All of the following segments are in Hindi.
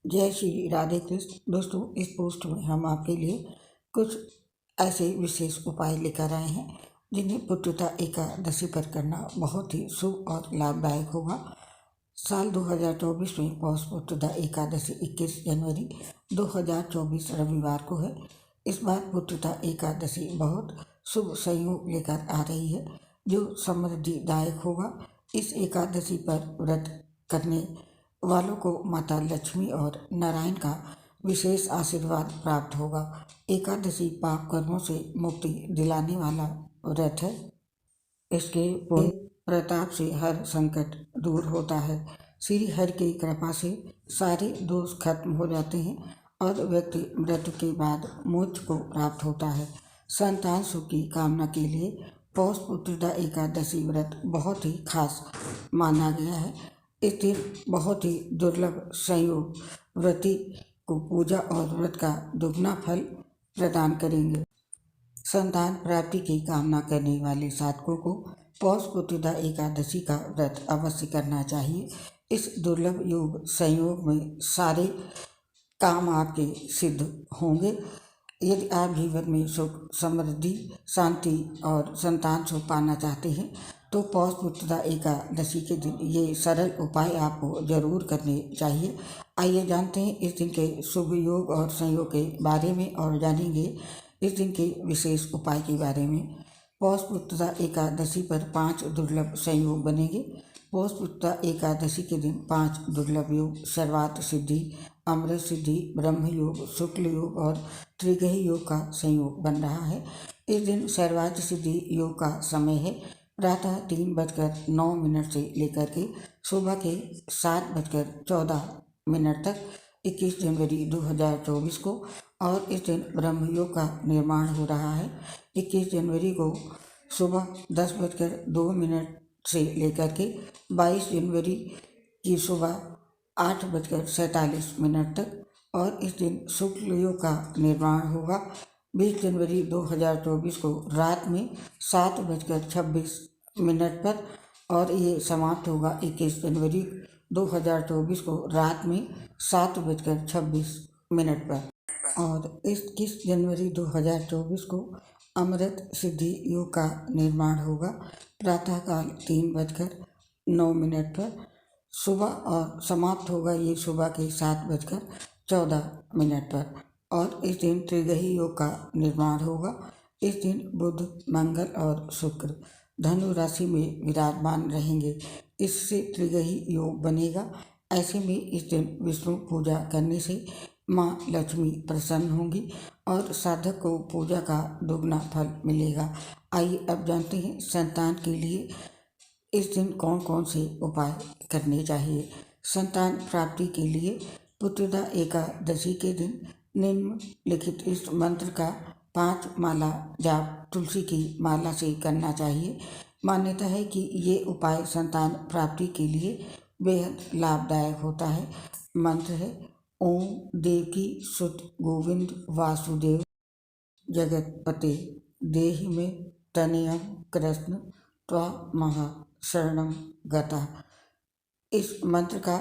जय श्री राधे कृष्ण। दोस्तों, इस पोस्ट में हम आपके लिए कुछ ऐसे विशेष उपाय लेकर आए हैं जिन्हें पुत्रदा एकादशी पर करना बहुत ही शुभ और लाभदायक होगा। साल 2024 में पौष पुत्रदा एकादशी 21 जनवरी 2024 रविवार को है। इस बार पुत्रदा एकादशी बहुत शुभ संयोग लेकर आ रही है जो समृद्धिदायक होगा। इस एकादशी पर व्रत करने वालों को माता लक्ष्मी और नारायण का विशेष आशीर्वाद प्राप्त होगा। एकादशी पाप कर्मों से मुक्ति दिलाने वाला व्रत है। इसके पुण्य प्रताप से हर संकट दूर होता है। श्री हरि की कृपा से सारे दोष खत्म हो जाते हैं और व्यक्ति व्रत के बाद मोक्ष को प्राप्त होता है। संतान सुख की कामना के लिए पौष पुत्रदा एकादशी व्रत बहुत ही खास माना गया है। इस दिन बहुत ही दुर्लभ संयोग व्रती को पूजा और व्रत का दुगना फल प्रदान करेंगे। संतान प्राप्ति की कामना करने वाले साधकों को पौष पुत्रदा एकादशी का व्रत अवश्य करना चाहिए। इस दुर्लभ योग संयोग में सारे काम आपके सिद्ध होंगे। यदि आप जीवन में सुख समृद्धि शांति और संतान सुख पाना चाहते हैं तो पौष पुत्रदा एकादशी के दिन ये सरल उपाय आपको जरूर करने चाहिए। आइए जानते हैं इस दिन के शुभ योग और संयोग के बारे में और जानेंगे इस दिन के विशेष उपाय के बारे में। पौष पुत्रदा एकादशी पर 5 दुर्लभ संयोग बनेंगे। पौष पुत्रदा एकादशी के दिन 5 दुर्लभ योग सर्वार्थ सिद्धि, अमृत सिद्धि, ब्रह्म योग, शुक्ल योग और त्रिग्रही योग का संयोग बन रहा है। इस दिन सर्वार्थ सिद्धि योग का समय है प्रातः 3:09 से लेकर के सुबह के 7:14 तक 21 जनवरी 2024 को। और इस दिन ब्रह्म योग का निर्माण हो रहा है 21 जनवरी को सुबह 10:02 से लेकर के 22 जनवरी की सुबह 8:47 तक। और इस दिन शुक्ल योग का निर्माण होगा 20 जनवरी 2024 को रात में 7:26 पर और ये समाप्त होगा 21 जनवरी 2024 को रात में 7:26 पर। और 21 जनवरी 2024 को अमृत सिद्धि योग का निर्माण होगा प्रातःकाल 3:09 पर सुबह और समाप्त होगा ये सुबह के 7:14 पर। और इस दिन त्रिग्रही योग का निर्माण होगा। इस दिन बुध, मंगल और शुक्र धनु राशि में विराजमान रहेंगे, इससे त्रिग्रही योग बनेगा। ऐसे में इस दिन विष्णु पूजा करने से माँ लक्ष्मी प्रसन्न होंगी और साधक को पूजा का दुगना फल मिलेगा। आइए अब जानते हैं संतान के लिए इस दिन कौन कौन से उपाय करने चाहिए। संतान प्राप्ति के लिए पुत्रदा एकादशी के दिन निम्नलिखित इस मंत्र का 5 माला जाप तुलसी की माला से करना चाहिए। मान्यता है कि ये उपाय संतान प्राप्ति के लिए बेहद लाभदायक होता है। मंत्र है ओम देवकी सुत गोविंद वासुदेव जगतपते देहि में तनयम कृष्ण त्वमः शरणं गतः। इस मंत्र का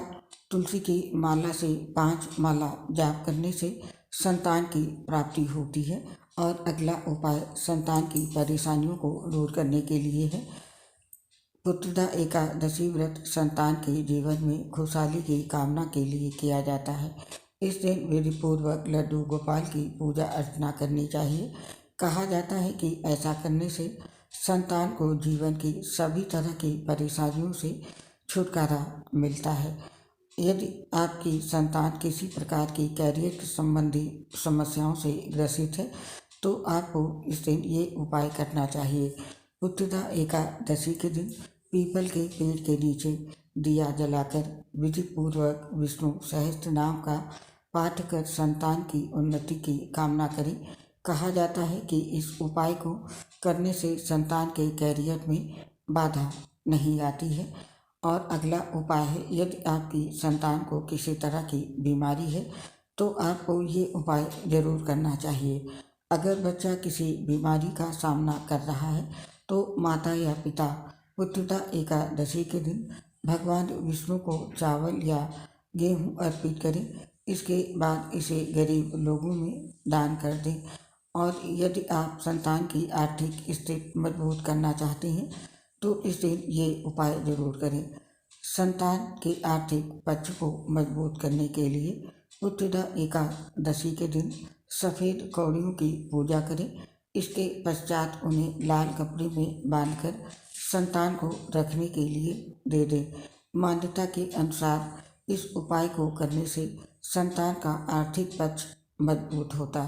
तुलसी की माला से 5 माला जाप करने से संतान की प्राप्ति होती है। और अगला उपाय संतान की परेशानियों को दूर करने के लिए है। पुत्रदा एकादशी व्रत संतान के जीवन में खुशहाली की कामना के लिए किया जाता है। इस दिन विधिपूर्वक लड्डू गोपाल की पूजा अर्चना करनी चाहिए। कहा जाता है कि ऐसा करने से संतान को जीवन की सभी तरह की परेशानियों से छुटकारा मिलता है। यदि आपकी संतान किसी प्रकार की कैरियर संबंधी समस्याओं से ग्रसित है तो आपको इस दिन ये उपाय करना चाहिए। पुत्रदा एकादशी के दिन पीपल के पेड़ के नीचे दिया जलाकर विधिपूर्वक विष्णु सहस्त्र नाम का पाठ कर संतान की उन्नति की कामना करें। कहा जाता है कि इस उपाय को करने से संतान के कैरियर में बाधा नहीं आती है। और अगला उपाय है यदि आपकी संतान को किसी तरह की बीमारी है तो आपको ये उपाय जरूर करना चाहिए। अगर बच्चा किसी बीमारी का सामना कर रहा है तो माता या पिता पुत्रदा एकादशी के दिन भगवान विष्णु को चावल या गेहूं अर्पित करें। इसके बाद इसे गरीब लोगों में दान कर दें। और यदि आप संतान की आर्थिक स्थिति मजबूत करना चाहते हैं तो इस दिन ये उपाय जरूर करें। संतान के आर्थिक पक्ष को मजबूत करने के लिए उत्तरा एकादशी के दिन सफ़ेद कौड़ियों की पूजा करें। इसके पश्चात उन्हें लाल कपड़े में बांधकर संतान को रखने के लिए दे दें। मान्यता के अनुसार इस उपाय को करने से संतान का आर्थिक पक्ष मजबूत होता।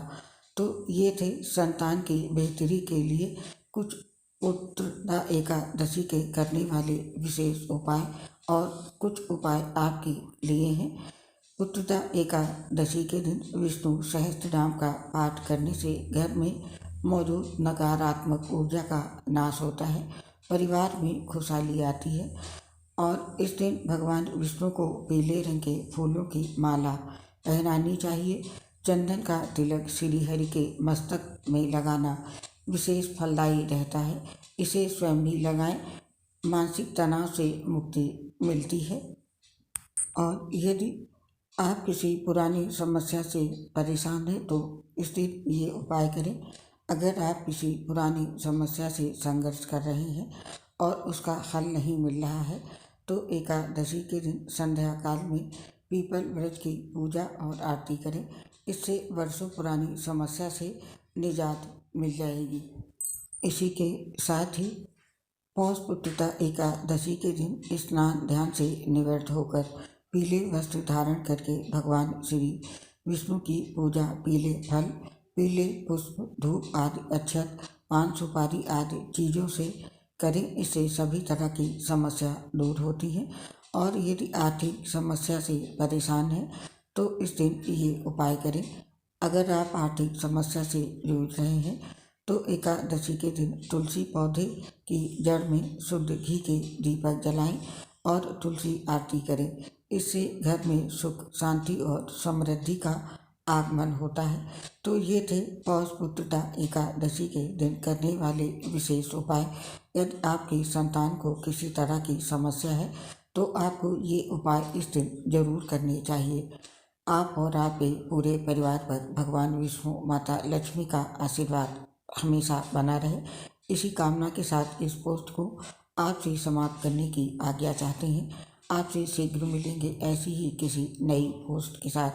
तो ये थे संतान की बेहतरी के लिए कुछ उत्तरा एकादशी के करने वाले विशेष उपाय, और कुछ उपाय आपके लिए हैं। उत्तरा एकादशी के दिन विष्णु सहस्त्रनाम का पाठ करने से घर में मौजूद नकारात्मक ऊर्जा का नाश होता है, परिवार में खुशहाली आती है। और इस दिन भगवान विष्णु को पीले रंग के फूलों की माला पहनानी चाहिए। चंदन का तिलक श्री हरि के मस्तक में लगाना विशेष फलदायी रहता है। इसे स्वयं भी लगाएं, मानसिक तनाव से मुक्ति मिलती है। और यदि आप किसी पुरानी समस्या से परेशान हैं तो इस दिन ये उपाय करें। अगर आप किसी पुरानी समस्या से संघर्ष कर रहे हैं और उसका हल नहीं मिल रहा है तो एकादशी के दिन संध्या काल में पीपल वृक्ष की पूजा और आरती करें। इससे वर्षों पुरानी समस्या से निजात मिल जाएगी। इसी के साथ ही पौष उत्तरा एकादशी के दिन स्नान ध्यान से निवृत्त होकर पीले वस्त्र धारण करके भगवान श्री विष्णु की पूजा पीले फल, पीले पुष्प, धूप आदि अक्षत, पान सुपारी आदि चीज़ों से करें। इससे सभी तरह की समस्या दूर होती है। और यदि आर्थिक समस्या से परेशान हैं तो इस दिन ये उपाय करें। अगर आप आर्थिक समस्या से जूझ रहे हैं तो एकादशी के दिन तुलसी पौधे की जड़ में शुद्ध घी के दीपक जलाएं और तुलसी आरती करें। इससे घर में सुख, शांति और समृद्धि का आगमन होता है। तो ये थे पौष उत्तरा एकादशी के दिन करने वाले विशेष उपाय। यदि आपकी संतान को किसी तरह की समस्या है तो आपको ये उपाय इस दिन जरूर करने चाहिए। आप और आपके पूरे परिवार पर भगवान विष्णु, माता लक्ष्मी का आशीर्वाद हमेशा बना रहे। इसी कामना के साथ इस पोस्ट को आपसे समाप्त करने की आज्ञा चाहते हैं। आपसे शीघ्र मिलेंगे ऐसी ही किसी नई पोस्ट के साथ।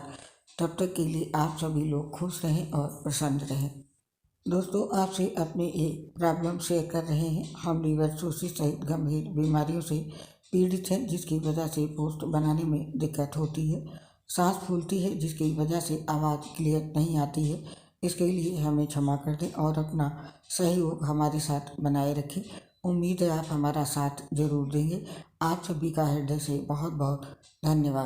तब तक के लिए आप सभी लोग खुश रहें और प्रसन्न रहें। दोस्तों, आपसे अपने एक प्रॉब्लम शेयर कर रहे हैं। हम लीवर cirrhosis सहित गंभीर बीमारियों से पीड़ित हैं, जिसकी वजह से पोस्ट बनाने में दिक्कत होती है। सांस फूलती है, जिसकी वजह से आवाज़ क्लियर नहीं आती है। इसके लिए हमें क्षमा कर दें और अपना सहयोग हमारे साथ बनाए रखें। उम्मीद है आप हमारा साथ जरूर देंगे। आप सभी का हृदय से बहुत बहुत धन्यवाद।